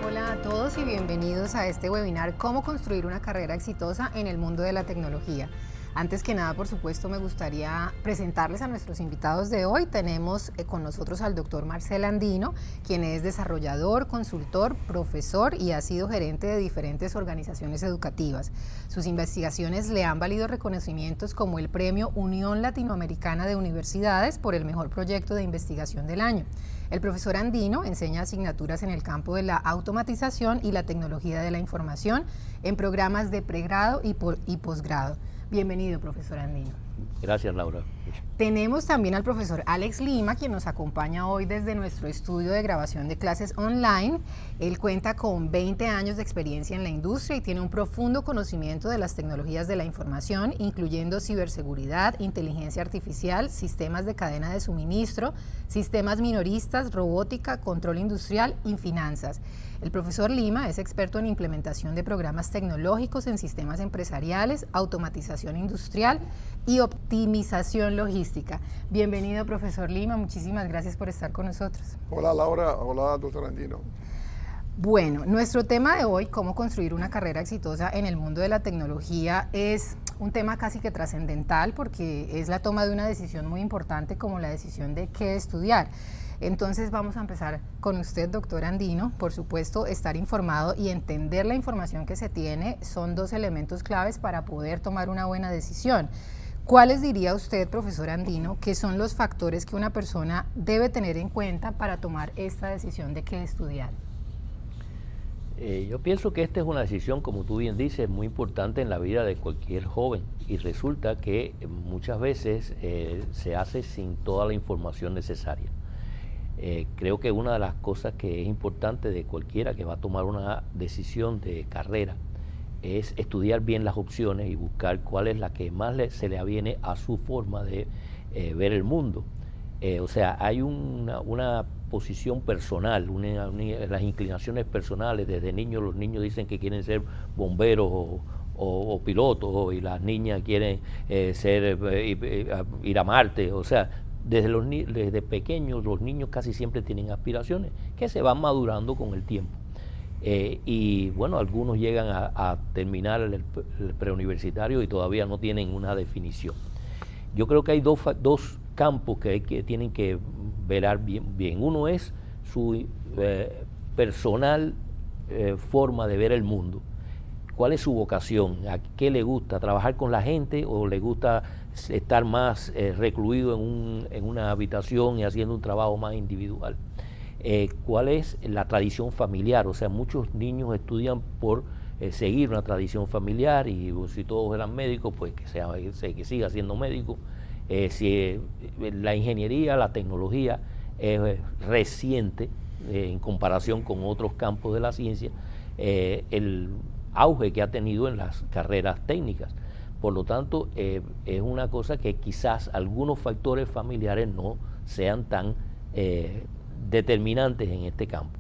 Hola a todos y bienvenidos a este webinar Cómo construir una carrera exitosa en el mundo de la tecnología. Antes que nada, por supuesto, me gustaría presentarles a nuestros invitados de hoy. Tenemos con nosotros al doctor Marcel Andino, quien es desarrollador, consultor, profesor y ha sido gerente de diferentes organizaciones educativas. Sus investigaciones le han valido reconocimientos como el Premio Unión Latinoamericana de Universidades por el mejor proyecto de investigación del año. El profesor Andino enseña asignaturas en el campo de la automatización y la tecnología de la información en programas de pregrado y posgrado. Bienvenido, profesor Andino. Gracias, Laura. Tenemos también al profesor Alex Lima, quien nos acompaña hoy desde nuestro estudio de grabación de clases online. Él cuenta con 20 años de experiencia en la industria y tiene un profundo conocimiento de las tecnologías de la información, incluyendo ciberseguridad, inteligencia artificial, sistemas de cadena de suministro, sistemas minoristas, robótica, control industrial y finanzas. El profesor Lima es experto en implementación de programas tecnológicos en sistemas empresariales, automatización industrial y optimización logística. Bienvenido, profesor Lima, muchísimas gracias por estar con nosotros. Hola, Laura. Hola, doctor Andino. Bueno, nuestro tema de hoy, cómo construir una carrera exitosa en el mundo de la tecnología, es un tema casi que trascendental porque es la toma de una decisión muy importante como la decisión de qué estudiar. Entonces vamos a empezar con usted, doctor Andino. Por supuesto, estar informado y entender la información que se tiene son dos elementos claves para poder tomar una buena decisión. ¿Cuáles diría usted, profesor Andino, que son los factores que una persona debe tener en cuenta para tomar esta decisión de qué estudiar? Yo pienso que esta es una decisión, como tú bien dices, muy importante en la vida de cualquier joven y resulta que muchas veces se hace sin toda la información necesaria. Creo que una de las cosas que es importante de cualquiera que va a tomar una decisión de carrera es estudiar bien las opciones y buscar cuál es la que más se le aviene a su forma de ver el mundo. O sea, hay una posición personal, las inclinaciones personales. Desde niños los niños dicen que quieren ser bomberos o pilotos y las niñas quieren ir a Marte. O sea, desde pequeños los niños casi siempre tienen aspiraciones que se van madurando con el tiempo. Y bueno, algunos llegan a terminar el preuniversitario y todavía no tienen una definición. Yo creo que hay dos campos que tienen que velar bien. Uno es su personal forma de ver el mundo. ¿Cuál es su vocación? ¿A qué le gusta? ¿Trabajar con la gente o le gusta estar más recluido en una habitación y haciendo un trabajo más individual? ¿Cuál es la tradición familiar? O sea, muchos niños estudian por seguir una tradición familiar y si todos eran médicos, pues que siga siendo médico. Si la ingeniería, la tecnología es reciente en comparación con otros campos de la ciencia, el auge que ha tenido en las carreras técnicas. Por lo tanto, es una cosa que quizás algunos factores familiares no sean tan determinantes en este campo.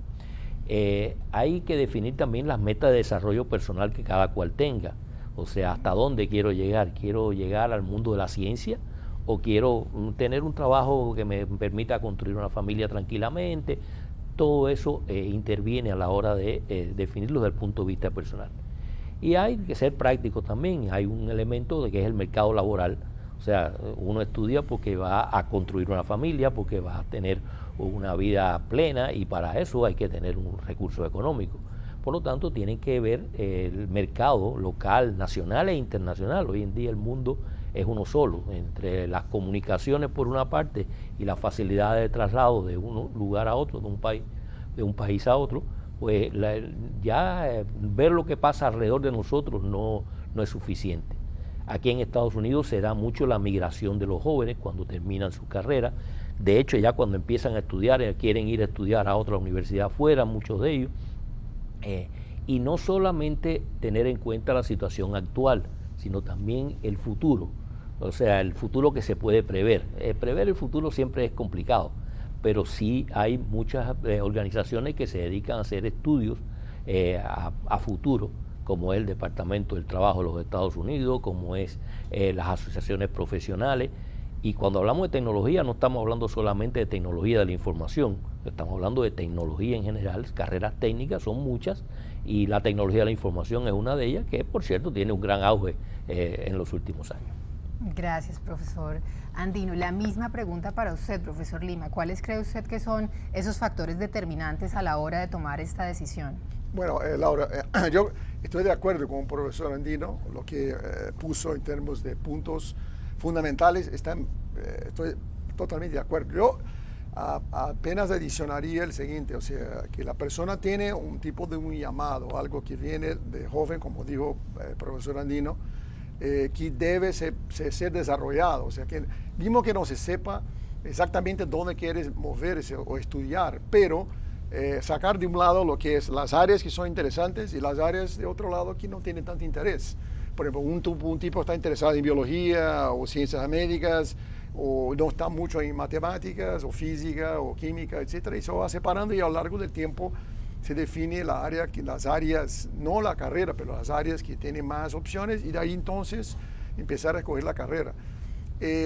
Hay que definir también las metas de desarrollo personal que cada cual tenga. O sea, ¿hasta dónde quiero llegar? ¿Quiero llegar al mundo de la ciencia? ¿O quiero tener un trabajo que me permita construir una familia tranquilamente? Todo eso interviene a la hora de definirlo desde el punto de vista personal. Y hay que ser práctico también. Hay un elemento de que es el mercado laboral. O sea, uno estudia porque va a construir una familia, porque va a tener una vida plena y para eso hay que tener un recurso económico. Por lo tanto, tienen que ver el mercado local, nacional e internacional. Hoy en día el mundo es uno solo. Entre las comunicaciones por una parte y las facilidades de traslado de un lugar a otro, de un país a otro, pues ver lo que pasa alrededor de nosotros no es suficiente. Aquí en Estados Unidos se da mucho la migración de los jóvenes cuando terminan su carrera. De hecho, ya cuando empiezan a estudiar, quieren ir a estudiar a otra universidad afuera, muchos de ellos. Y no solamente tener en cuenta la situación actual, sino también el futuro. O sea, el futuro que se puede prever. Prever el futuro siempre es complicado, pero sí hay muchas organizaciones que se dedican a hacer estudios a futuro como es el Departamento del Trabajo de los Estados Unidos, como es las asociaciones profesionales. Y cuando hablamos de tecnología no estamos hablando solamente de tecnología de la información, estamos hablando de tecnología en general. Carreras técnicas son muchas y la tecnología de la información es una de ellas, que por cierto tiene un gran auge en los últimos años. Gracias, profesor Andino. La misma pregunta para usted, profesor Lima. ¿Cuáles cree usted que son esos factores determinantes a la hora de tomar esta decisión? Bueno, Laura, yo estoy de acuerdo con el profesor Andino, lo que puso en términos de puntos fundamentales, estoy totalmente de acuerdo. Yo apenas adicionaría el siguiente, o sea, que la persona tiene un tipo de un llamado, algo que viene de joven, como dijo el profesor Andino, que debe ser desarrollado, o sea, que mismo que no se sepa exactamente dónde quieres moverse o estudiar, pero sacar de un lado lo que es las áreas que son interesantes y las áreas de otro lado que no tienen tanto interés. Por ejemplo, un tipo está interesado en biología o ciencias médicas, o no está mucho en matemáticas o física o química, etcétera, y eso va separando y a lo largo del tiempo se define las áreas, no la carrera, pero las áreas que tienen más opciones y de ahí entonces empezar a escoger la carrera.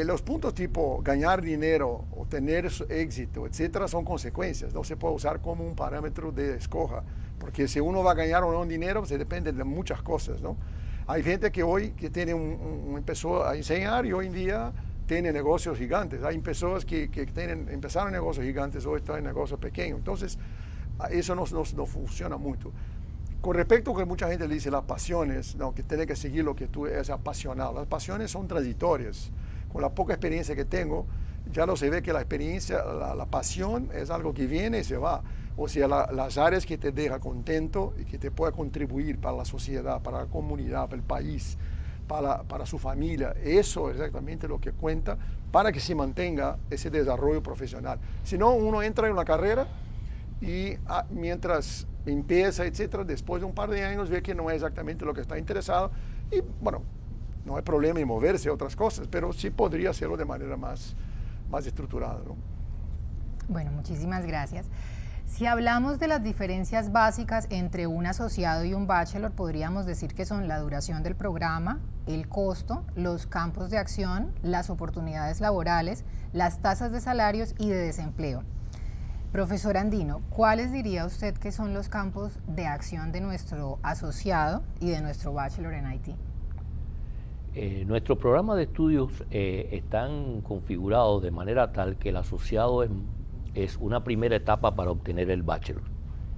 Los puntos tipo ganar dinero o tener éxito, etcétera, son consecuencias, no se puede usar como un parámetro de escoja, porque si uno va a ganar o no dinero, se depende de muchas cosas, ¿no? Hay gente que hoy que empezó a enseñar y hoy en día tiene negocios gigantes. Hay personas que empezaron negocios gigantes, hoy están en negocios pequeños. Entonces, eso no funciona mucho. Con respecto a que mucha gente le dice las pasiones, no, que tiene que seguir lo que tú eres apasionado. Las pasiones son transitorias. Con la poca experiencia que tengo, ya no se ve que la experiencia, la pasión es algo que viene y se va. O sea, las áreas que te deja contento y que te pueda contribuir para la sociedad, para la comunidad, para el país, para su familia, eso es exactamente lo que cuenta para que se mantenga ese desarrollo profesional. Si no, uno entra en una carrera y mientras empieza, etcétera, después de un par de años ve que no es exactamente lo que está interesado y bueno, no hay problema en moverse a otras cosas, pero sí podría hacerlo de manera más estructurada, ¿no? Bueno, muchísimas gracias. Si hablamos de las diferencias básicas entre un asociado y un bachelor, podríamos decir que son la duración del programa, el costo, los campos de acción, las oportunidades laborales, las tasas de salarios y de desempleo. Profesor Andino, ¿cuáles diría usted que son los campos de acción de nuestro asociado y de nuestro bachelor en IT? Nuestros programas de estudios están configurados de manera tal que el asociado es una primera etapa para obtener el bachelor.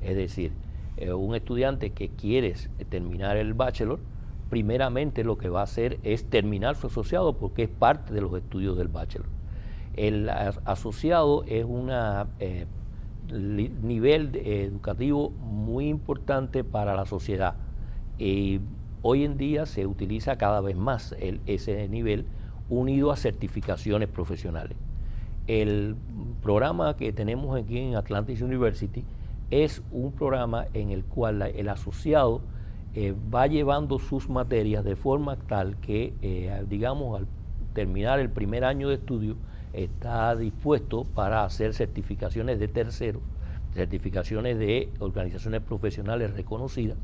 Es decir, un estudiante que quiere terminar el bachelor, primeramente lo que va a hacer es terminar su asociado porque es parte de los estudios del bachelor. El asociado es un nivel educativo muy importante para la sociedad. Hoy en día se utiliza cada vez más ese nivel unido a certificaciones profesionales. El programa que tenemos aquí en Atlantic University es un programa en el cual el asociado va llevando sus materias de forma tal que, digamos, al terminar el primer año de estudio, está dispuesto para hacer certificaciones de terceros, certificaciones de organizaciones profesionales reconocidas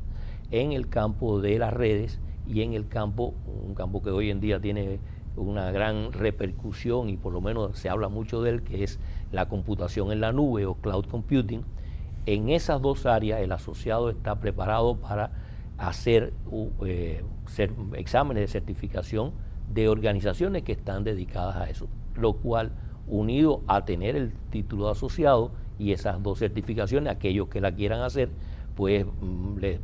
en el campo de las redes y en el campo, un campo que hoy en día tiene una gran repercusión y por lo menos se habla mucho de él, que es la computación en la nube o cloud computing. En esas dos áreas el asociado está preparado para hacer exámenes de certificación de organizaciones que están dedicadas a eso, lo cual, unido a tener el título de asociado y esas dos certificaciones, aquellos que la quieran hacer, pues les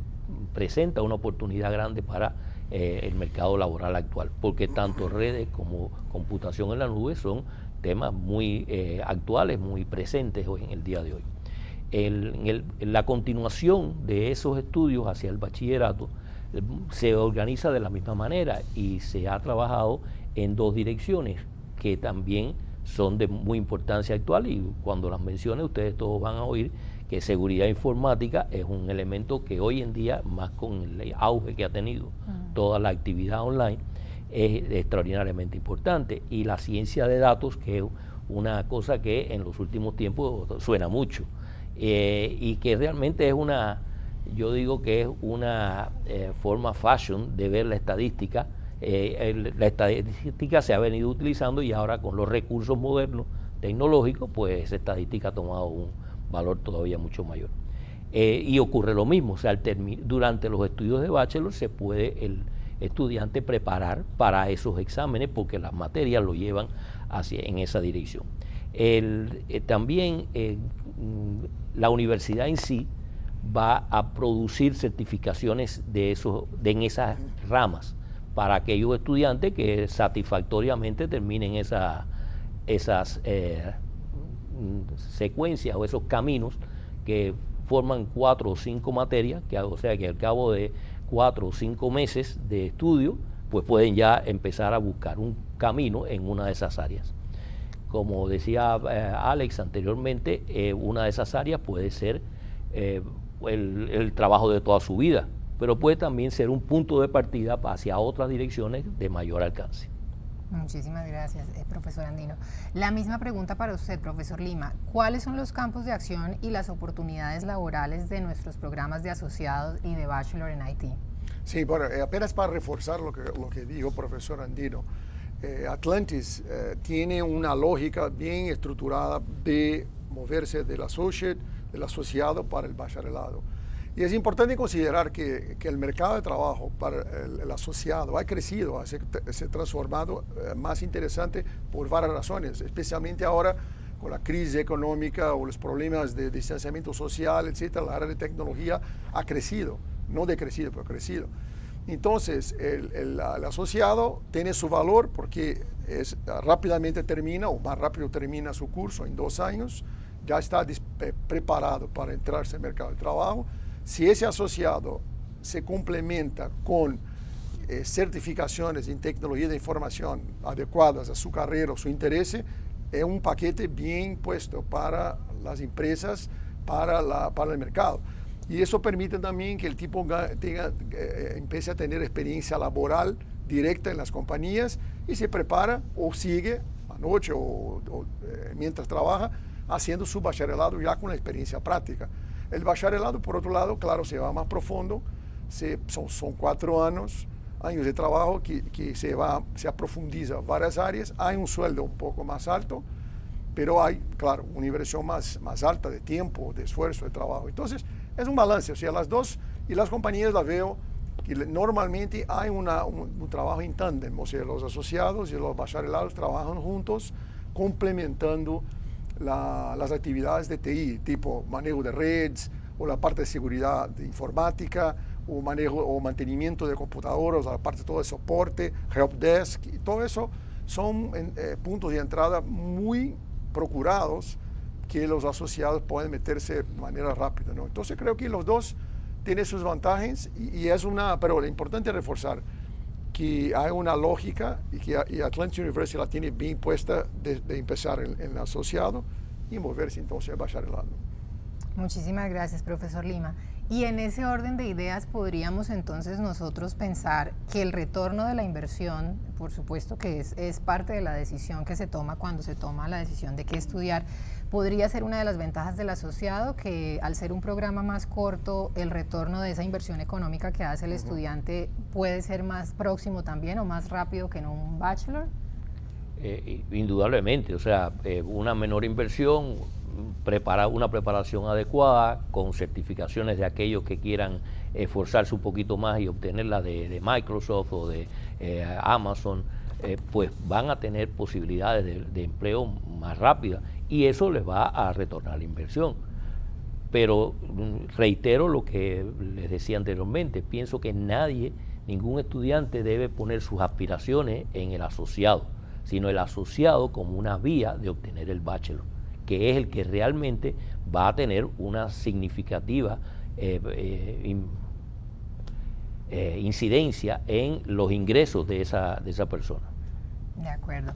presenta una oportunidad grande para el mercado laboral actual, porque tanto redes como computación en la nube son temas muy actuales, muy presentes hoy en el día de hoy. En la continuación de esos estudios hacia el bachillerato se organiza de la misma manera y se ha trabajado en dos direcciones que también son de muy importancia actual, y cuando las mencione ustedes todos van a oír que seguridad informática es un elemento que hoy en día, más con el auge que ha tenido toda la actividad online, es extraordinariamente importante, y la ciencia de datos, que es una cosa que en los últimos tiempos suena mucho y que realmente es una yo digo que es una forma fashion de ver la estadística. La estadística se ha venido utilizando y ahora con los recursos modernos tecnológicos, pues esa estadística ha tomado un valor todavía mucho mayor. Y ocurre lo mismo, o sea, durante los estudios de bachelor se puede el estudiante preparar para esos exámenes porque las materias lo llevan en esa dirección. También la universidad en sí va a producir certificaciones en esas ramas para aquellos estudiantes que satisfactoriamente terminen esas secuencias o esos caminos que forman 4 o 5 materias, o sea que al cabo de 4 o 5 meses de estudio, pues pueden ya empezar a buscar un camino en una de esas áreas. Como decía Alex anteriormente, una de esas áreas puede ser el trabajo de toda su vida, pero puede también ser un punto de partida hacia otras direcciones de mayor alcance. Muchísimas gracias, profesor Andino. La misma pregunta para usted, profesor Lima. ¿Cuáles son los campos de acción y las oportunidades laborales de nuestros programas de asociados y de bachelor en IT? Sí, bueno, apenas para reforzar lo que dijo profesor Andino, Atlantis tiene una lógica bien estructurada de moverse del asociado para el bacharelado. Y es importante considerar que el mercado de trabajo para el asociado ha crecido, se ha transformado más interesante por varias razones, especialmente ahora con la crisis económica o los problemas de distanciamiento social, etcétera. La área de tecnología ha crecido, no decrecido, pero crecido. Entonces, el asociado tiene su valor porque rápidamente termina o más rápido termina su curso en 2 años, ya está preparado para entrarse al mercado de trabajo. Si ese asociado se complementa con certificaciones en tecnología de información adecuadas a su carrera o su interés, es un paquete bien puesto para las empresas, para el mercado. Y eso permite también que el tipo empiece a tener experiencia laboral directa en las compañías y se prepara o sigue anoche o mientras trabaja haciendo su bacharelado ya con la experiencia práctica. El bacharelado, por otro lado, claro, se va más profundo, son 4 años de trabajo que se aprofundiza varias áreas, hay un sueldo un poco más alto, pero hay, claro, una inversión más alta de tiempo, de esfuerzo, de trabajo. Entonces, es un balance, o sea, las dos, y las compañías las veo que normalmente hay un trabajo en tándem, o sea, los asociados y los bacharelados trabajan juntos, complementando las actividades de TI, tipo manejo de redes, o la parte de seguridad de informática, o manejo o mantenimiento de computadoras, la parte de todo el soporte, helpdesk, y todo eso son puntos de entrada muy procurados que los asociados pueden meterse de manera rápida, ¿no? Entonces creo que los dos tienen sus ventajas pero lo importante es reforzar que hay una lógica y que Atlantis University la tiene bien puesta de empezar en el asociado y moverse entonces a bacharelado. Muchísimas gracias, profesor Lima. Y en ese orden de ideas podríamos entonces nosotros pensar que el retorno de la inversión, por supuesto que es parte de la decisión que se toma cuando se toma la decisión de qué estudiar, podría ser una de las ventajas del asociado, que al ser un programa más corto, el retorno de esa inversión económica que hace el estudiante puede ser más próximo también o más rápido que en un bachelor. Indudablemente, o sea, una menor inversión, una preparación adecuada con certificaciones de aquellos que quieran esforzarse un poquito más y obtenerla de Microsoft o de Amazon, pues van a tener posibilidades de empleo más rápidas y eso les va a retornar la inversión. Pero reitero lo que les decía anteriormente, pienso que ningún estudiante debe poner sus aspiraciones en el asociado, sino el asociado como una vía de obtener el bachelor, que es el que realmente va a tener una significativa incidencia en los ingresos de esa persona. De acuerdo.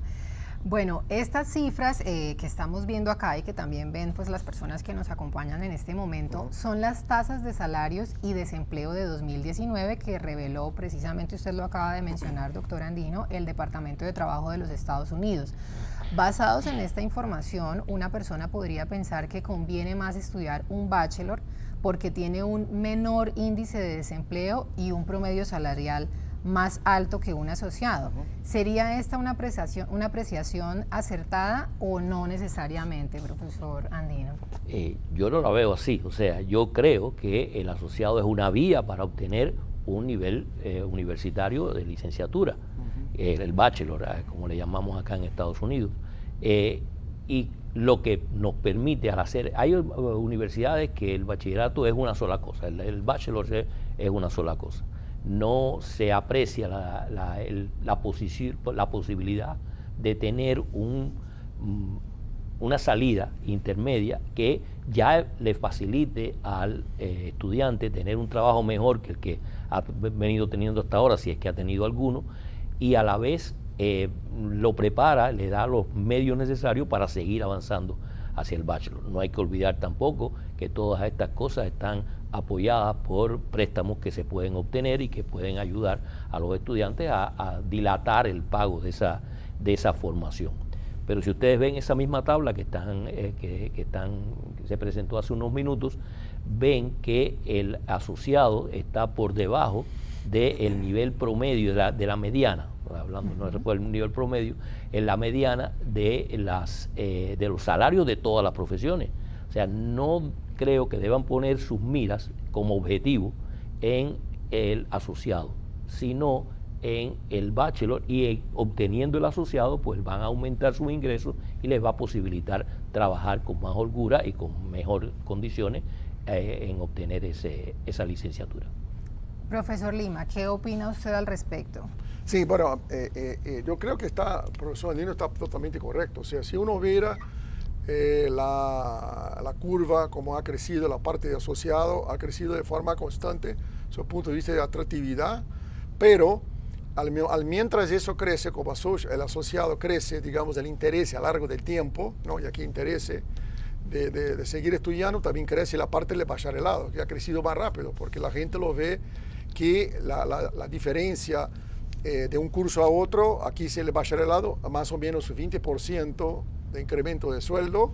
Bueno, estas cifras que estamos viendo acá y que también ven pues las personas que nos acompañan en este momento son las tasas de salarios y desempleo de 2019 que reveló precisamente, usted lo acaba de mencionar, doctor Andino, el Departamento de Trabajo de los Estados Unidos. Basados en esta información, una persona podría pensar que conviene más estudiar un bachelor porque tiene un menor índice de desempleo y un promedio salarial más alto que un asociado. ¿Sería esta una apreciación acertada o no necesariamente, profesor Andino? Yo no la veo así. O sea, yo creo que el asociado es una vía para obtener un nivel universitario de licenciatura, el bachelor, como le llamamos acá en Estados Unidos. Y lo que nos permite al hacer, hay universidades que el bachillerato es una sola cosa, el bachelor es una sola cosa. No se aprecia la posibilidad de tener una salida intermedia que ya le facilite al estudiante tener un trabajo mejor que el que ha venido teniendo hasta ahora, si es que ha tenido alguno, y a la vez lo prepara, le da los medios necesarios para seguir avanzando hacia el bachelor. No hay que olvidar tampoco que todas estas cosas están apoyadas por préstamos que se pueden obtener y que pueden ayudar a los estudiantes a dilatar el pago de esa formación. Pero si ustedes ven esa misma tabla que se presentó hace unos minutos, ven que el asociado está por debajo del nivel promedio de la mediana, hablando, no recuerdo el nivel promedio, en la mediana de los salarios de todas las profesiones. O sea, no creo que deban poner sus miras como objetivo en el asociado, sino en el bachelor, y obteniendo el asociado pues van a aumentar sus ingresos y les va a posibilitar trabajar con más holgura y con mejores condiciones en obtener esa licenciatura. Profesor Lima, ¿qué opina usted al respecto? Sí, bueno, yo creo que el profesor Andino está totalmente correcto. O sea, si uno viera la curva, como ha crecido la parte de asociado, ha crecido de forma constante desde el punto de vista de atractividad, pero mientras eso crece, como el asociado crece, digamos, el interés a lo largo del tiempo, ¿no? Y aquí interés de seguir estudiando, también crece la parte del bacharelado, que ha crecido más rápido, porque la gente lo ve que la diferencia de un curso a otro, aquí se le bacharelado a más o menos 20% de incremento de sueldo,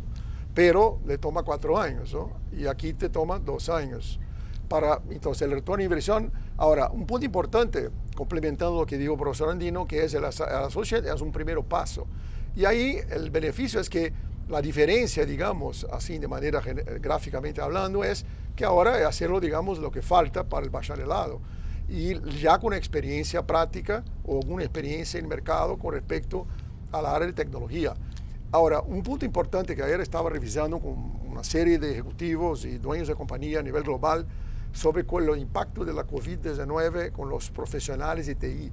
pero le toma 4 años, ¿no? Y aquí te toma 2 años. Entonces, el retorno de inversión. Ahora, un punto importante, complementando lo que dijo el profesor Andino, que es el associate, es un primer paso. Y ahí el beneficio es que la diferencia, digamos, así de manera gráficamente hablando, es que ahora es hacerlo, digamos, lo que falta para el bacharelado. Y ya con experiencia práctica o alguna experiencia en el mercado con respecto a la área de tecnología. Ahora, un punto importante que ayer estaba revisando con una serie de ejecutivos y dueños de compañía a nivel global sobre el impacto de la COVID-19 con los profesionales de TI.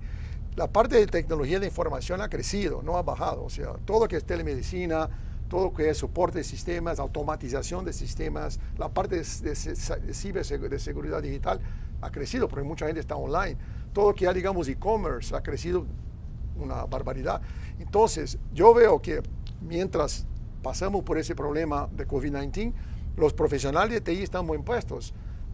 La parte de tecnología de información ha crecido, no ha bajado. O sea, todo lo que es telemedicina, todo lo que es soporte de sistemas, automatización de sistemas, la parte de ciberseguridad digital ha crecido, porque mucha gente está online. Todo lo que ya, digamos, e-commerce ha crecido una barbaridad. Entonces, yo veo que mientras pasamos por ese problema de COVID-19, los profesionales de TI están muy impuestos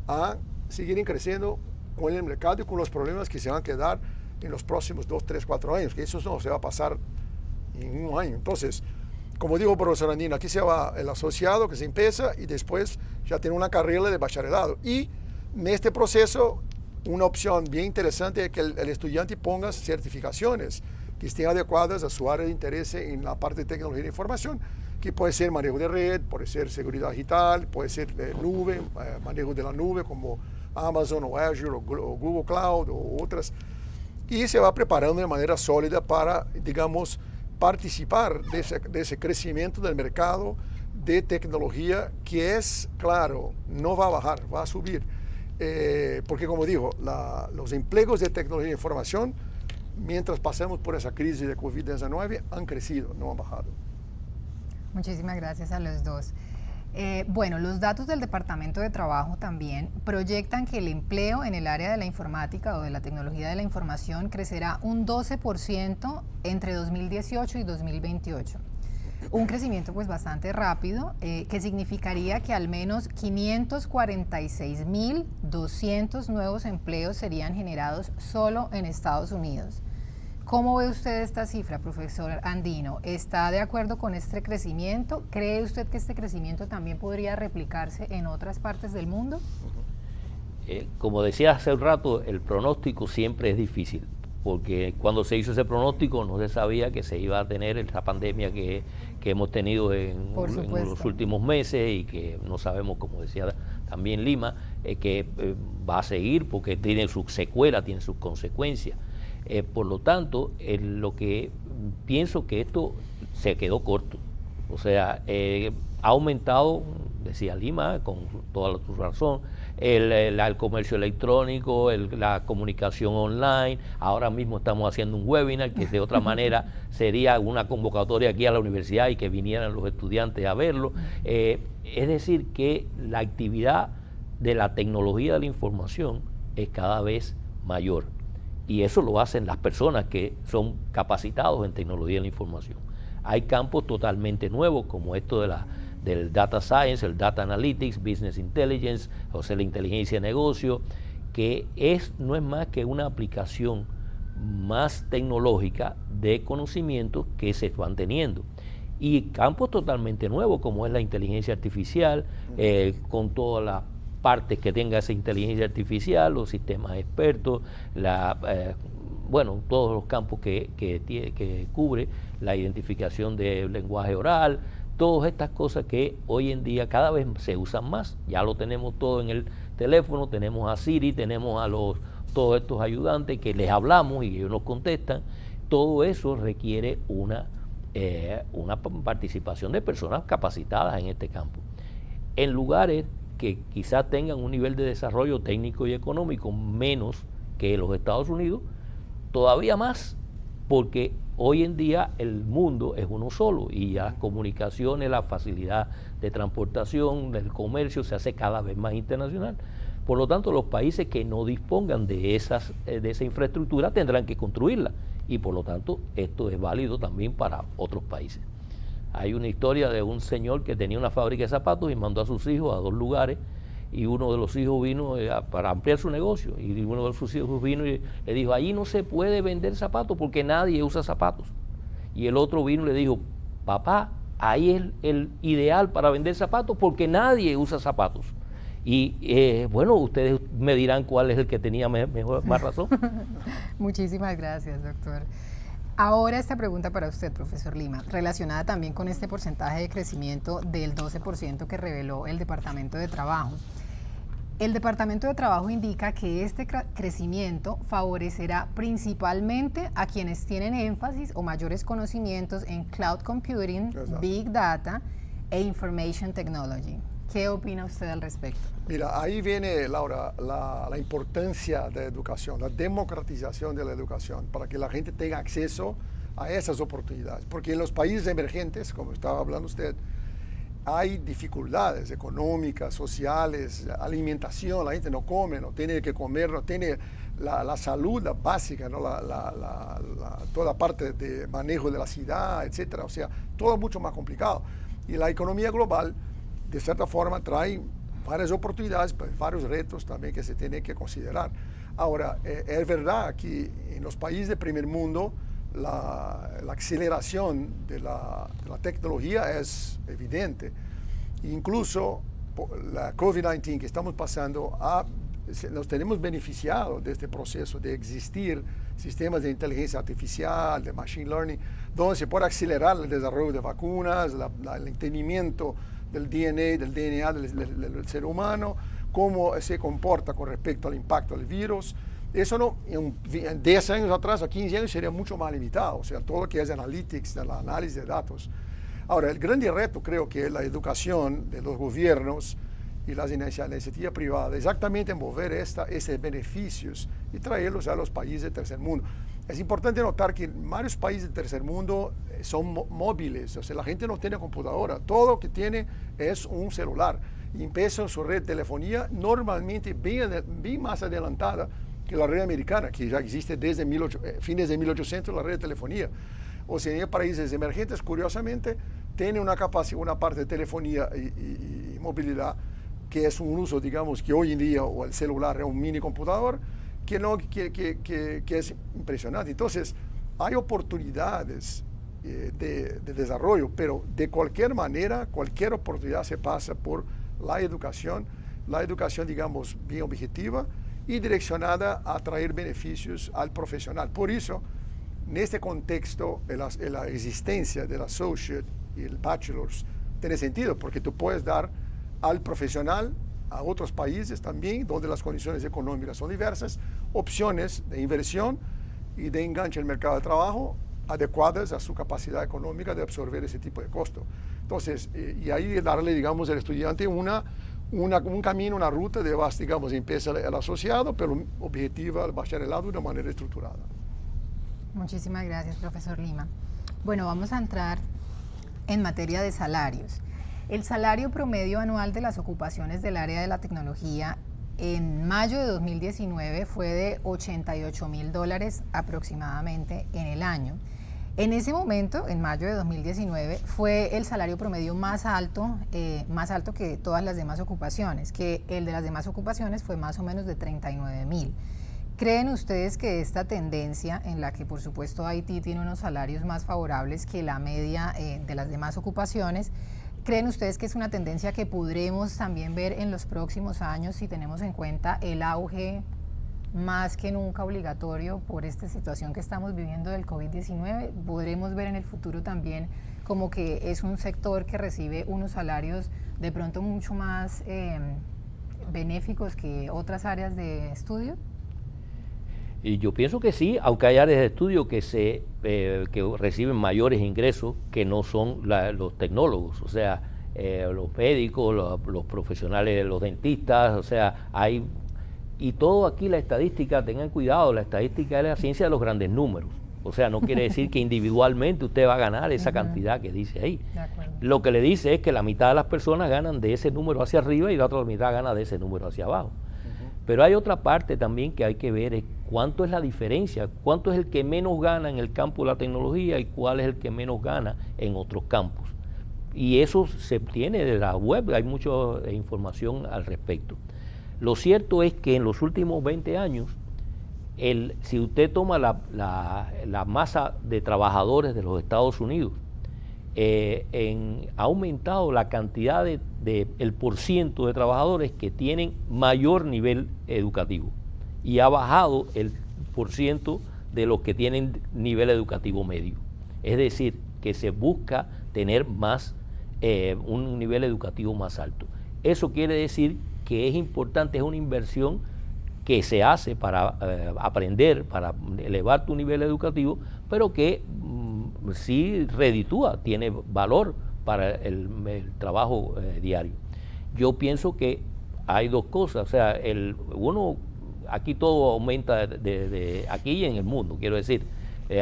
a seguir creciendo con el mercado y con los problemas que se van a quedar en los próximos 2, 3, 4 años, que eso no se va a pasar en un año. Entonces, como dijo el profesor Andino, aquí se va el asociado que se empieza y después ya tiene una carrera de bacharelado. Y en este proceso, una opción bien interesante es que el estudiante ponga certificaciones que estén adecuadas a su área de interés en la parte de tecnología de información, que puede ser manejo de red, puede ser seguridad digital, puede ser nube, manejo de la nube como Amazon o Azure o Google Cloud o otras. Y se va preparando de manera sólida para, digamos, participar de ese crecimiento del mercado de tecnología que es, claro, no va a bajar, va a subir. Porque como digo, los empleos de tecnología de información, mientras pasamos por esa crisis de COVID-19, han crecido, no han bajado. Muchísimas gracias a los dos. Bueno, los datos del Departamento de Trabajo también proyectan que el empleo en el área de la informática o de la tecnología de la información crecerá un 12% entre 2018 y 2028. Un crecimiento pues bastante rápido, que significaría que al menos 546.200 nuevos empleos serían generados solo en Estados Unidos. ¿Cómo ve usted esta cifra, profesor Andino? ¿Está de acuerdo con este crecimiento? ¿Cree usted que este crecimiento también podría replicarse en otras partes del mundo? Como decía hace un rato, el pronóstico siempre es difícil, porque cuando se hizo ese pronóstico no se sabía que se iba a tener esa pandemia que hemos tenido en los últimos meses y que no sabemos, como decía también Lima, que va a seguir porque tiene sus secuelas, tiene sus consecuencias. Por lo tanto, lo que pienso que esto se quedó corto. O sea, ha aumentado, decía Lima, con toda su razón, el comercio electrónico, la comunicación online. Ahora mismo estamos haciendo un webinar que de otra manera sería una convocatoria aquí a la universidad y que vinieran los estudiantes a verlo. Es decir, que la actividad de la tecnología de la información es cada vez mayor. Y eso lo hacen las personas que son capacitados en tecnología de la información. Hay campos totalmente nuevos como esto del data science, el data analytics, business intelligence, o sea, la inteligencia de negocio, que no es más que una aplicación más tecnológica de conocimientos que se van teniendo. Y campos totalmente nuevos como es la inteligencia artificial, con todas las partes que tenga esa inteligencia artificial, los sistemas expertos, todos los campos que cubre la identificación del lenguaje oral, todas estas cosas que hoy en día cada vez se usan más. Ya lo tenemos todo en el teléfono, tenemos a Siri, tenemos a todos estos ayudantes que les hablamos y ellos nos contestan. Todo eso requiere una participación de personas capacitadas en este campo. En lugares que quizás tengan un nivel de desarrollo técnico y económico menos que los Estados Unidos, todavía más, porque hoy en día el mundo es uno solo y las comunicaciones, la facilidad de transportación, del comercio se hace cada vez más internacional. Por lo tanto, los países que no dispongan de esa infraestructura tendrán que construirla y por lo tanto esto es válido también para otros países. Hay una historia de un señor que tenía una fábrica de zapatos y mandó a sus hijos a 2 lugares y uno de los hijos vino para ampliar su negocio y uno de sus hijos vino y le dijo, allí no se puede vender zapatos porque nadie usa zapatos. Y el otro vino y le dijo, papá, ahí es el ideal para vender zapatos porque nadie usa zapatos. Y ustedes me dirán cuál es el que tenía más razón. Muchísimas gracias, doctor. Ahora esta pregunta para usted, profesor Lima, relacionada también con este porcentaje de crecimiento del 12% que reveló el Departamento de Trabajo. El Departamento de Trabajo indica que este crecimiento favorecerá principalmente a quienes tienen énfasis o mayores conocimientos en cloud computing, big data e information technology. ¿Qué opina usted al respecto? Mira, ahí viene, Laura, la importancia de la educación, la democratización de la educación, para que la gente tenga acceso a esas oportunidades. Porque en los países emergentes, como estaba hablando usted, hay dificultades económicas, sociales, alimentación, la gente no come, no tiene que comer, no tiene la salud la básica, ¿no? Toda parte de manejo de la ciudad, etcétera. O sea, todo mucho más complicado. Y la economía global, de cierta forma, trae varias oportunidades, varios retos también que se tienen que considerar. Ahora, es verdad que en los países del primer mundo la aceleración de la tecnología es evidente. Incluso la COVID-19 que estamos pasando, nos tenemos beneficiado de este proceso de existir sistemas de inteligencia artificial, de machine learning, donde se puede acelerar el desarrollo de vacunas, el entendimiento del DNA del ser humano, cómo se comporta con respecto al impacto del virus. Eso en 10 años atrás, o 15 años, sería mucho más limitado, o sea, todo lo que es analytics, el análisis de datos. Ahora, el gran reto creo que es la educación de los gobiernos y las iniciativas privadas, exactamente envolver esos beneficios y traerlos a los países del tercer mundo. Es importante notar que varios países del tercer mundo son móviles, o sea, la gente no tiene computadora, todo lo que tiene es un celular y empieza su red de telefonía normalmente bien más adelantada que la red americana, que ya existe desde fines de 1800 la red de telefonía. O sea, en países emergentes, curiosamente, tiene una capacidad, una parte de telefonía y movilidad que es un uso, digamos, que hoy en día o el celular es un mini computador, que es impresionante. Entonces, hay oportunidades de desarrollo, pero de cualquier manera, cualquier oportunidad se pasa por la educación, digamos, bien objetiva y direccionada a traer beneficios al profesional. Por eso, en este contexto, la existencia del associate y el bachelor's tiene sentido, porque tú puedes dar al profesional, a otros países también, donde las condiciones económicas son diversas, opciones de inversión y de enganche al mercado de trabajo adecuadas a su capacidad económica de absorber ese tipo de costo. Entonces, y ahí darle, digamos, al estudiante un camino, una ruta de base, digamos, empieza el asociado, pero objetiva al bacharelado de una manera estructurada. Muchísimas gracias, profesor Lima. Bueno, vamos a entrar en materia de salarios. El salario promedio anual de las ocupaciones del área de la tecnología en mayo de 2019 fue de $88,000 aproximadamente en el año. En ese momento, en mayo de 2019, fue el salario promedio más alto que todas las demás ocupaciones, que el de las demás ocupaciones fue más o menos de $39,000. ¿Creen ustedes que esta tendencia, en la que por supuesto Haití tiene unos salarios más favorables que la media de las demás ocupaciones, creen ustedes que es una tendencia que podremos también ver en los próximos años si tenemos en cuenta el auge más que nunca obligatorio por esta situación que estamos viviendo del COVID-19? ¿Podremos ver en el futuro también como que es un sector que recibe unos salarios de pronto mucho más benéficos que otras áreas de estudio? Y yo pienso que sí, aunque hay áreas de estudio que reciben mayores ingresos que no son los tecnólogos, o sea, los médicos, los profesionales, los dentistas, o sea, hay... Y todo aquí la estadística, tengan cuidado, la estadística es la ciencia de los grandes números. O sea, no quiere decir que individualmente usted va a ganar esa cantidad que dice ahí. Lo que le dice es que la mitad de las personas ganan de ese número hacia arriba y la otra mitad gana de ese número hacia abajo. Pero hay otra parte también que hay que ver, es cuánto es la diferencia, cuánto es el que menos gana en el campo de la tecnología y cuál es el que menos gana en otros campos. Y eso se obtiene de la web, hay mucha información al respecto. Lo cierto es que en los últimos 20 años, si usted toma la masa de trabajadores de los Estados Unidos, ha aumentado la cantidad el porciento de trabajadores que tienen mayor nivel educativo y ha bajado el porciento de los que tienen nivel educativo medio. Es decir, que se busca tener un nivel educativo más alto. Eso quiere decir que es importante, es una inversión que se hace para aprender, para elevar tu nivel educativo, pero que sí reditúa, tiene valor para el trabajo diario. Yo pienso que hay dos cosas, o sea, aquí todo aumenta aquí y en el mundo, quiero decir,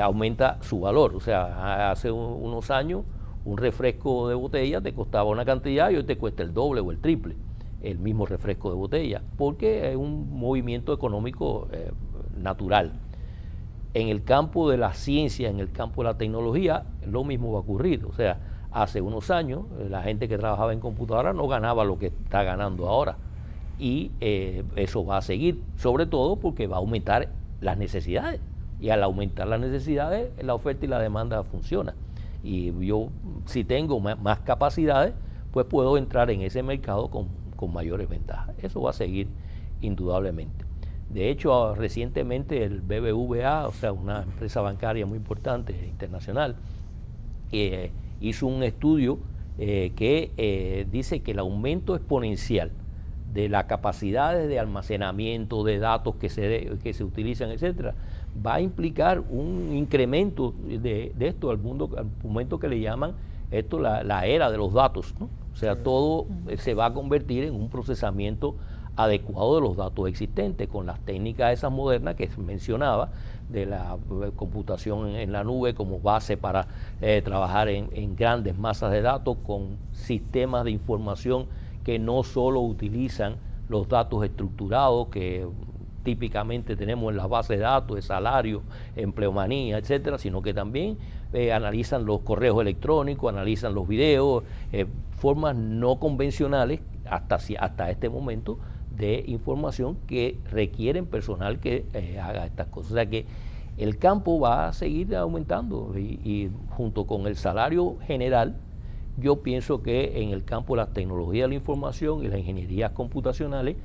aumenta su valor. O sea, hace unos años un refresco de botella te costaba una cantidad y hoy te cuesta el doble o el triple el mismo refresco de botella, porque es un movimiento económico natural. En el campo de la ciencia, en el campo de la tecnología, lo mismo va a ocurrir. O sea, hace unos años la gente que trabajaba en computadora no ganaba lo que está ganando ahora. Y eso va a seguir, sobre todo porque va a aumentar las necesidades. Y al aumentar las necesidades, la oferta y la demanda funcionan. Y yo, si tengo más capacidades, pues puedo entrar en ese mercado con mayores ventajas. Eso va a seguir indudablemente. De hecho, recientemente el BBVA, o sea, una empresa bancaria muy importante internacional, hizo un estudio que dice que el aumento exponencial de las capacidades de almacenamiento de datos que se utilizan, etcétera, va a implicar un incremento de esto al momento que le llaman esto la era de los datos, ¿no? O sea, todo se va a convertir en un procesamiento adecuado de los datos existentes con las técnicas esas modernas que mencionaba, de la computación en la nube como base para trabajar en grandes masas de datos con sistemas de información que no solo utilizan los datos estructurados que típicamente tenemos en las bases de datos de salario, empleomanía, etcétera, sino que también analizan los correos electrónicos, analizan los videos, formas no convencionales hasta este momento de información que requieren personal que haga estas cosas. O sea que El campo va a seguir aumentando y junto con el salario general, yo pienso que en el campo de la tecnología de la información y las ingenierías computacionales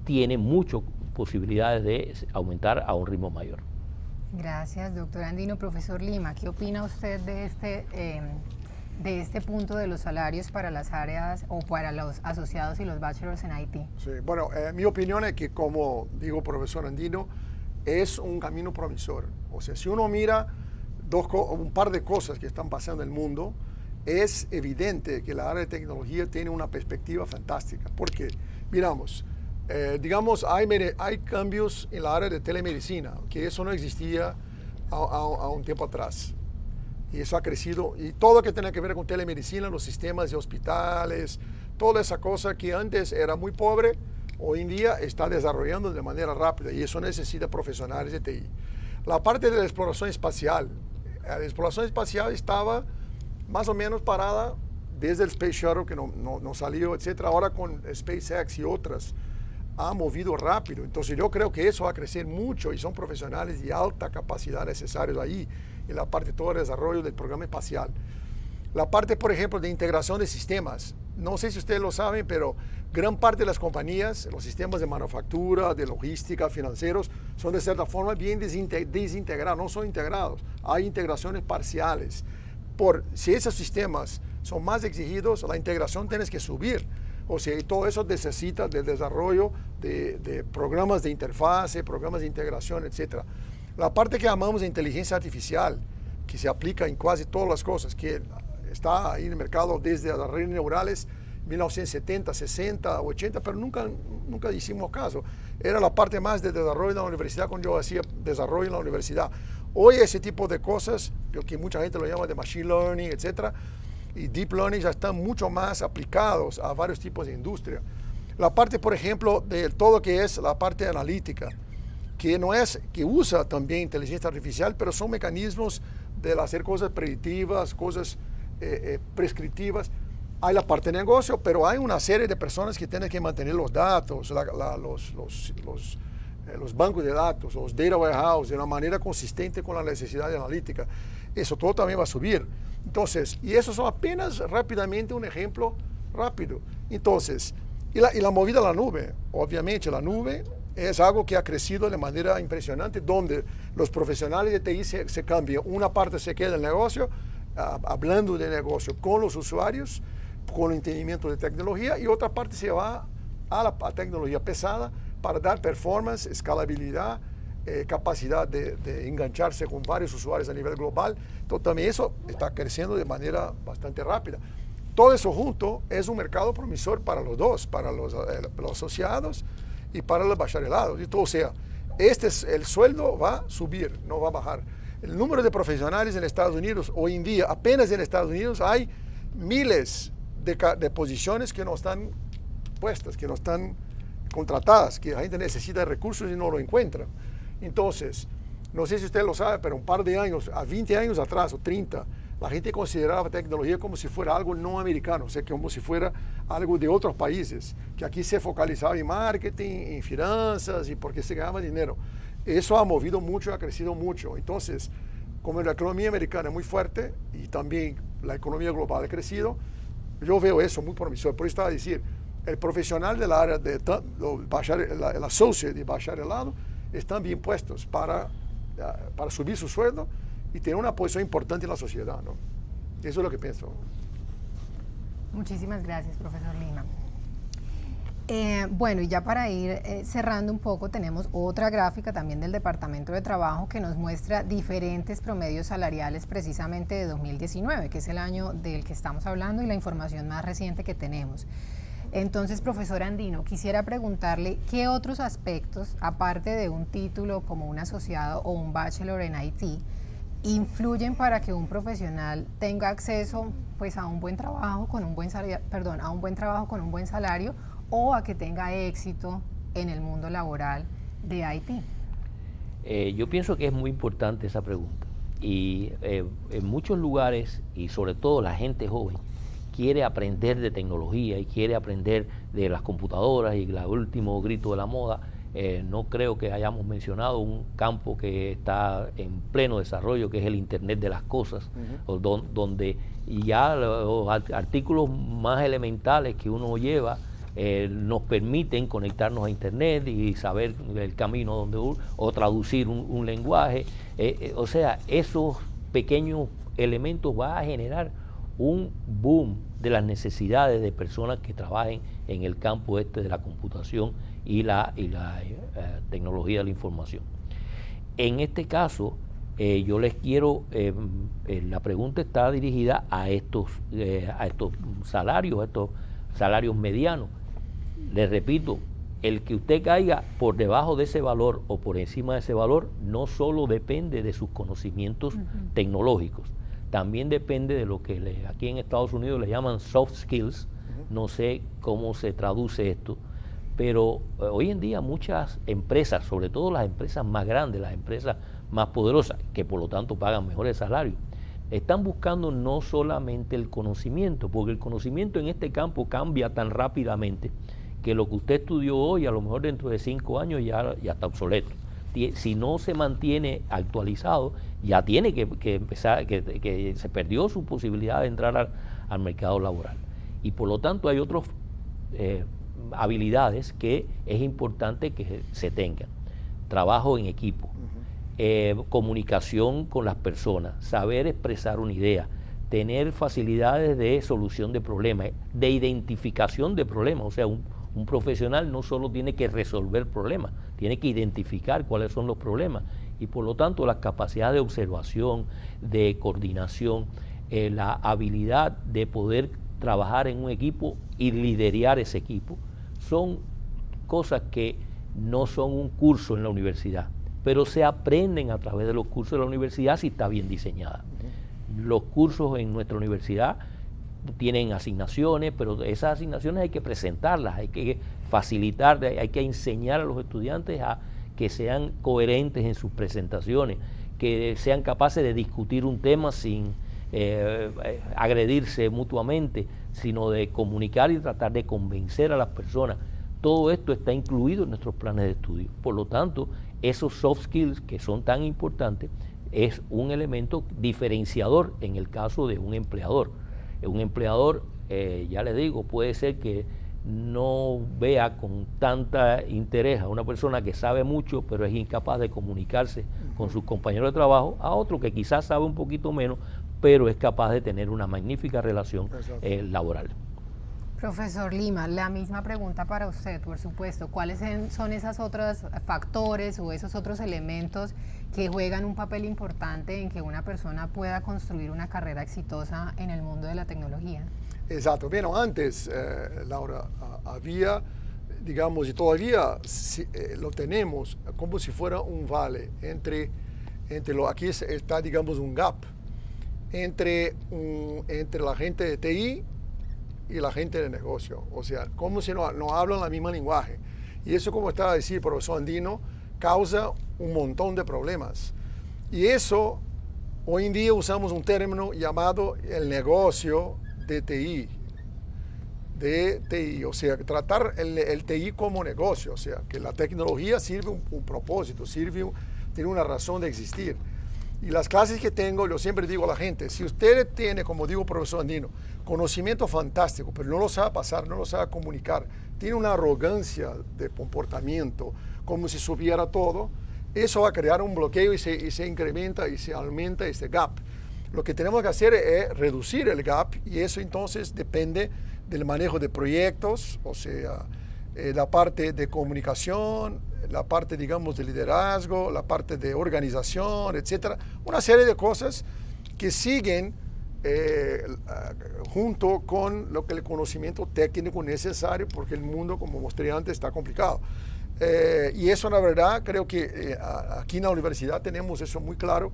tiene muchas posibilidades de aumentar a un ritmo mayor. Gracias, doctor Andino. Profesor Lima, ¿qué opina usted de este punto de los salarios para las áreas o para los asociados y los bachelors en IT? Sí, bueno, mi opinión es que, como digo, profesor Andino, es un camino promisor. O sea, si uno mira un par de cosas que están pasando en el mundo, es evidente que la área de tecnología tiene una perspectiva fantástica. Porque, miramos, digamos, hay cambios en la área de telemedicina, que eso no existía a un tiempo atrás. Y eso ha crecido. Y todo lo que tiene que ver con telemedicina, los sistemas de hospitales, toda esa cosa que antes era muy pobre, hoy en día está desarrollando de manera rápida y eso necesita profesionales de TI. La parte de la exploración espacial estaba más o menos parada desde el Space Shuttle, que no salió, etc. Ahora con SpaceX y otras ha movido rápido. Entonces yo creo que eso va a crecer mucho y son profesionales de alta capacidad necesarios ahí en la parte de todo el desarrollo del programa espacial. La parte, por ejemplo, de integración de sistemas. No sé si ustedes lo saben, pero gran parte de las compañías, los sistemas de manufactura, de logística, financieros, son de cierta forma bien desintegrados, no son integrados. Hay integraciones parciales. Si esos sistemas son más exigidos, la integración tienes que subir. O sea, y todo eso necesita del desarrollo de programas de interfase, programas de integración, etc. La parte que llamamos de inteligencia artificial, que se aplica en casi todas las cosas, que está ahí en el mercado desde las redes neurales, 1970, 60, 80, pero nunca hicimos caso. Era la parte más de desarrollo en la universidad cuando yo hacía desarrollo en la universidad. Hoy ese tipo de cosas, que mucha gente lo llama de machine learning, etc., y deep learning ya están mucho más aplicados a varios tipos de industria. La parte, por ejemplo, de todo que es la parte analítica, que usa también inteligencia artificial, pero son mecanismos de hacer cosas predictivas, cosas prescriptivas. Hay la parte de negocio, pero hay una serie de personas que tienen que mantener los datos, los bancos de datos, los data warehouse, de una manera consistente con la necesidad de analítica. Eso todo también va a subir. Entonces, y eso son apenas rápidamente un ejemplo rápido. Entonces, y la movida a la nube. Obviamente la nube es algo que ha crecido de manera impresionante, donde los profesionales de TI se cambian. Una parte se queda en el negocio, hablando de negocio con los usuarios, con el entendimiento de tecnología, y otra parte se va a la tecnología pesada para dar performance, escalabilidad, capacidad de engancharse con varios usuarios a nivel global. Entonces también eso está creciendo de manera bastante rápida. Todo eso junto es un mercado promisor para los dos, para los asociados y para los bacharelados. O sea, el sueldo va a subir, no va a bajar. El número de profesionales en Estados Unidos, hoy en día, apenas en Estados Unidos, hay miles de posiciones que no están puestas, que no están contratadas, que la gente necesita recursos y no lo encuentra. Entonces, no sé si usted lo sabe, pero un par de años, a 20 años atrás o 30, la gente consideraba tecnología como si fuera algo no americano, o sea, como si fuera algo de otros países, que aquí se focalizaba en marketing, en finanzas y porque se ganaba dinero. Eso ha movido mucho, ha crecido mucho. Entonces, como la economía americana es muy fuerte y también la economía global ha crecido, yo veo eso muy promisor. Por eso estaba a decir, el profesional del área de el associate y bacharelado están bien puestos para subir su sueldo y tener una posición importante en la sociedad, ¿no? Eso es lo que pienso. Muchísimas gracias, profesor Lima. Bueno, y ya para ir cerrando un poco, tenemos otra gráfica también del Departamento de Trabajo que nos muestra diferentes promedios salariales precisamente de 2019, que es el año del que estamos hablando y la información más reciente que tenemos. Entonces, profesor Andino, quisiera preguntarle qué otros aspectos, aparte de un título como un asociado o un bachelor en IT, influyen para que un profesional tenga acceso pues a un buen trabajo con un buen salario, o a que tenga éxito en el mundo laboral de IT? Yo pienso que es muy importante esa pregunta y en muchos lugares y sobre todo la gente joven quiere aprender de tecnología y quiere aprender de las computadoras y el último grito de la moda no creo que hayamos mencionado un campo que está en pleno desarrollo, que es el Internet de las Cosas, donde ya los artículos más elementales que uno lleva nos permiten conectarnos a Internet y saber el camino o traducir un lenguaje. O sea, esos pequeños elementos van a generar un boom de las necesidades de personas que trabajen en el campo de la computación y la tecnología de la información. En este caso, yo les quiero, la pregunta está dirigida a estos salarios medianos. Les repito, el que usted caiga por debajo de ese valor o por encima de ese valor no solo depende de sus conocimientos tecnológicos, también depende de lo que aquí en Estados Unidos le llaman soft skills. No sé cómo se traduce esto, pero hoy en día muchas empresas, sobre todo las empresas más grandes, las empresas más poderosas, que por lo tanto pagan mejores salarios, están buscando no solamente el conocimiento, porque el conocimiento en este campo cambia tan rápidamente que lo que usted estudió hoy, a lo mejor dentro de 5 años ya está obsoleto. Si no se mantiene actualizado, ya tiene que empezar, que se perdió su posibilidad de entrar al mercado laboral. Y por lo tanto hay otras habilidades que es importante que se tengan. Trabajo en equipo, comunicación con las personas, saber expresar una idea, tener facilidades de solución de problemas, de identificación de problemas. O sea, un profesional no solo tiene que resolver problemas, tiene que identificar cuáles son los problemas y por lo tanto las capacidades de observación, de coordinación, la habilidad de poder trabajar en un equipo y liderar ese equipo, son cosas que no son un curso en la universidad, pero se aprenden a través de los cursos de la universidad si está bien diseñada. Los cursos en nuestra universidad tienen asignaciones, pero esas asignaciones hay que presentarlas, hay que facilitar, hay que enseñar a los estudiantes a que sean coherentes en sus presentaciones, que sean capaces de discutir un tema sin agredirse mutuamente, sino de comunicar y tratar de convencer a las personas. Todo esto está incluido en nuestros planes de estudio. Por lo tanto, esos soft skills que son tan importantes es un elemento diferenciador en el caso de un empleador. Un empleador, ya les digo, puede ser que no vea con tanta interés a una persona que sabe mucho, pero es incapaz de comunicarse con sus compañeros de trabajo, a otro que quizás sabe un poquito menos, pero es capaz de tener una magnífica relación laboral. Profesor Lima, la misma pregunta para usted, por supuesto. ¿Cuáles son esos otros factores o esos otros elementos que juegan un papel importante en que una persona pueda construir una carrera exitosa en el mundo de la tecnología? Exacto. Bueno, antes, Laura, había, digamos, y todavía lo tenemos como si fuera un vale entre aquí está, digamos, un gap entre la gente de TI y la gente de negocio. O sea, como si no hablan la misma lenguaje. Y eso, como estaba diciendo el profesor Andino, causa un montón de problemas. Y eso, hoy en día usamos un término llamado el negocio de TI. O sea, tratar el TI como negocio. O sea, que la tecnología sirve un propósito, tiene una razón de existir. Y las clases que tengo, yo siempre digo a la gente, si usted tiene, como digo el profesor Andino, conocimiento fantástico, pero no lo sabe pasar, no lo sabe comunicar, tiene una arrogancia de comportamiento, como si supiera todo, eso va a crear un bloqueo y se incrementa y se aumenta ese gap. Lo que tenemos que hacer es reducir el gap y eso entonces depende del manejo de proyectos, o sea, la parte de comunicación, la parte, digamos, de liderazgo, la parte de organización, etcétera. Una serie de cosas que siguen junto con lo que el conocimiento técnico necesario, porque el mundo, como mostré antes, está complicado. Y eso, la verdad, creo que aquí en la universidad tenemos eso muy claro.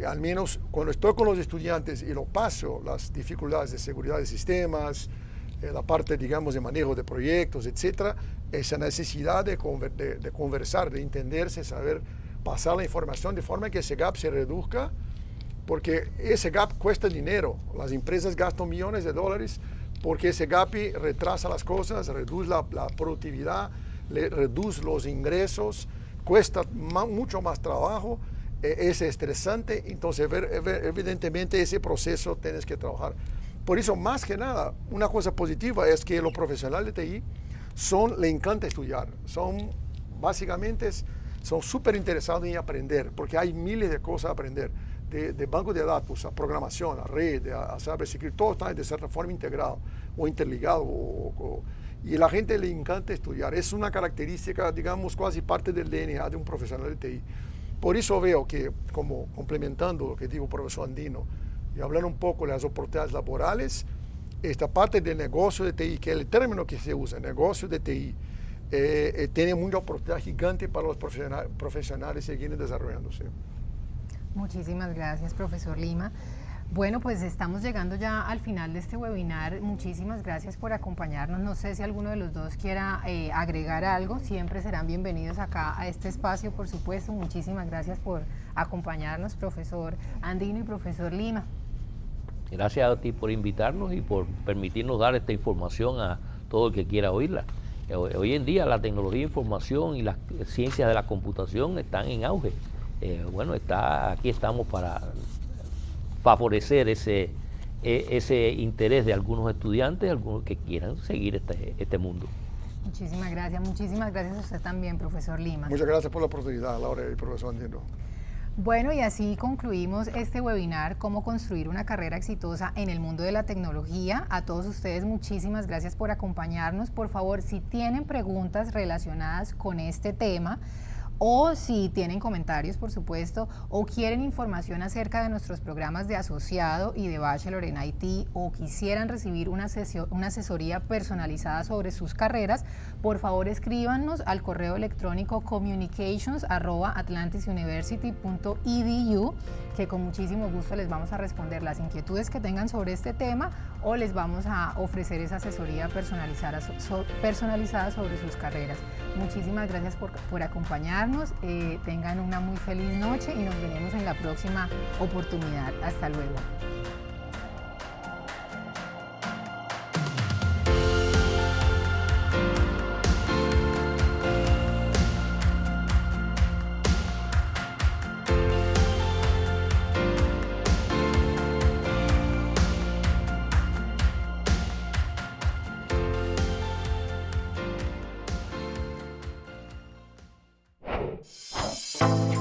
Al menos cuando estoy con los estudiantes y lo paso, las dificultades de seguridad de sistemas, la parte, digamos, de manejo de proyectos, etcétera, esa necesidad de conversar, de entenderse, saber pasar la información de forma que ese gap se reduzca, porque ese gap cuesta dinero. Las empresas gastan millones de dólares porque ese gap retrasa las cosas, reduce la productividad, le reduce los ingresos, cuesta mucho más trabajo, es estresante, entonces evidentemente ese proceso tienes que trabajar. Por eso, más que nada, una cosa positiva es que los profesionales de TI le encanta estudiar, básicamente son súper interesados en aprender, porque hay miles de cosas a aprender, de banco de datos, a programación, a red, a cybersecurity, todo está de cierta forma integrado o interligado, y a la gente le encanta estudiar. Es una característica, digamos, casi parte del DNA de un profesional de TI. Por eso veo que, como complementando lo que dijo el profesor Andino, y hablar un poco de las oportunidades laborales, esta parte del negocio de TI, que es el término que se usa, negocio de TI, tiene mucha oportunidad gigante para los profesionales seguir desarrollándose. Muchísimas gracias, profesor Lima. Bueno, pues estamos llegando ya al final de este webinar. Muchísimas gracias por acompañarnos. No sé si alguno de los dos quiera agregar algo. Siempre serán bienvenidos acá a este espacio, por supuesto. Muchísimas gracias por acompañarnos, profesor Andino y profesor Lima. Gracias a ti por invitarnos y por permitirnos dar esta información a todo el que quiera oírla. Hoy en día la tecnología de información y las ciencias de la computación están en auge. Aquí estamos para favorecer ese interés de algunos estudiantes, algunos que quieran seguir este mundo. Muchísimas gracias a usted también, profesor Lima. Muchas gracias por la oportunidad, Laura y profesor Andino. Bueno, y así concluimos este webinar, cómo construir una carrera exitosa en el mundo de la tecnología. A todos ustedes muchísimas gracias por acompañarnos. Por favor, si tienen preguntas relacionadas con este tema, o si tienen comentarios, por supuesto, o quieren información acerca de nuestros programas de asociado y de Bachelor en IT, o quisieran recibir una asesoría personalizada sobre sus carreras, por favor escríbanos al correo electrónico communications@atlantisuniversity.edu, que con muchísimo gusto les vamos a responder las inquietudes que tengan sobre este tema, o les vamos a ofrecer esa asesoría personalizada sobre sus carreras. Muchísimas gracias por acompañarnos. Tengan una muy feliz noche y nos veremos en la próxima oportunidad. Hasta luego.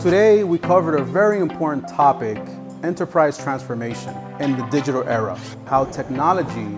Today, we covered a very important topic, enterprise transformation in the digital era. How technology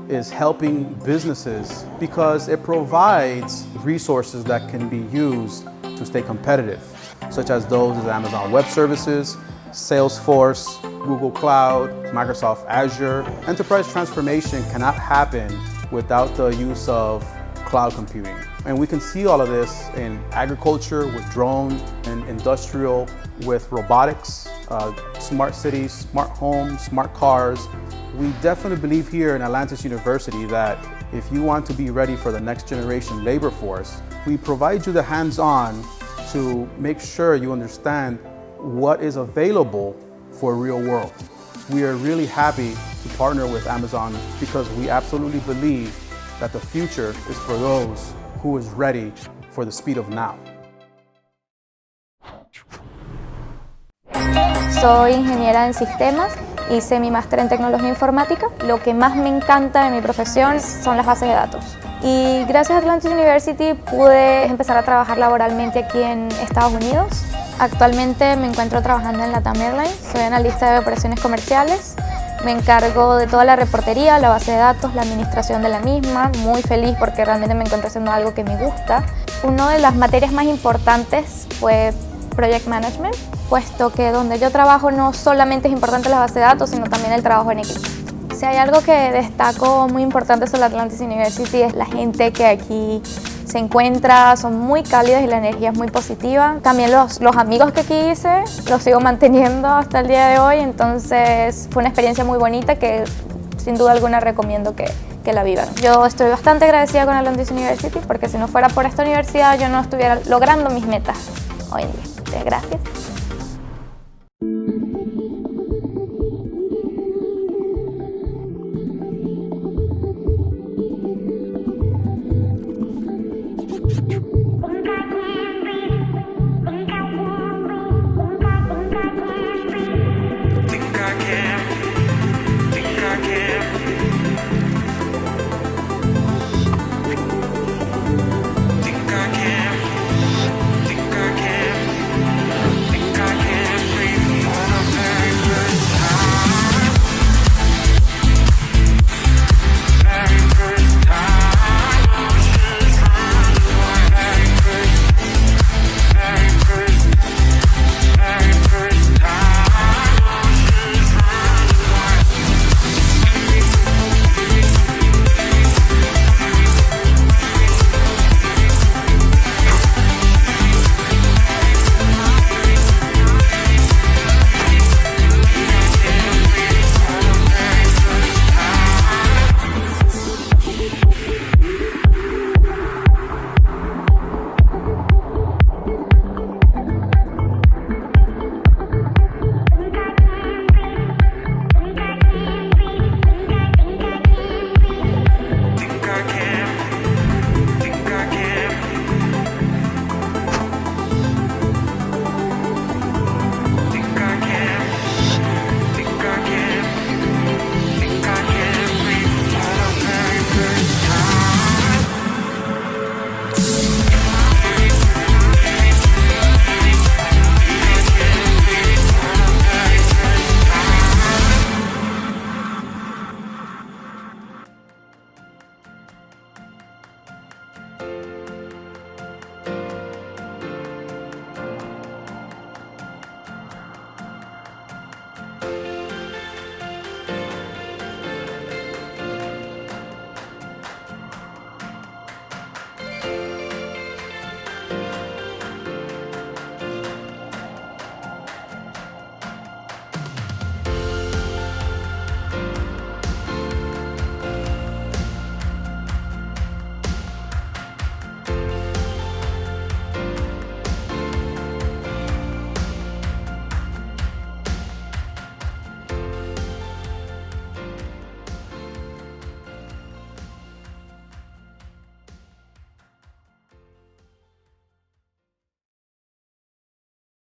is helping businesses because it provides resources that can be used to stay competitive, such as those as Amazon Web Services, Salesforce, Google Cloud, Microsoft Azure. Enterprise transformation cannot happen without the use of cloud computing. And we can see all of this in agriculture with drone, and industrial with robotics, smart cities, smart homes, smart cars. We definitely believe here in Atlantis University that if you want to be ready for the next generation labor force, we provide you the hands-on to make sure you understand what is available for real world. We are really happy to partner with Amazon because we absolutely believe that the future is for those who is ready for the speed of now. Soy ingeniera en sistemas, hice mi máster en tecnología informática. Lo que más me encanta de mi profesión son las bases de datos. Y gracias a Atlantis University pude empezar a trabajar laboralmente aquí en Estados Unidos. Actualmente me encuentro trabajando en LATAM Airlines, soy analista de operaciones comerciales. Me encargo de toda la reportería, la base de datos, la administración de la misma. Muy feliz porque realmente me encuentro haciendo algo que me gusta. Una de las materias más importantes fue Project Management, puesto que donde yo trabajo no solamente es importante la base de datos, sino también el trabajo en equipo. Si hay algo que destaco muy importante sobre Atlantis University es la gente que aquí se encuentra, son muy cálidos y la energía es muy positiva. También los amigos que aquí hice los sigo manteniendo hasta el día de hoy, entonces fue una experiencia muy bonita que sin duda alguna recomiendo que la vivan. Yo estoy bastante agradecida con Atlantis University porque si no fuera por esta universidad yo no estuviera logrando mis metas hoy en día. Gracias.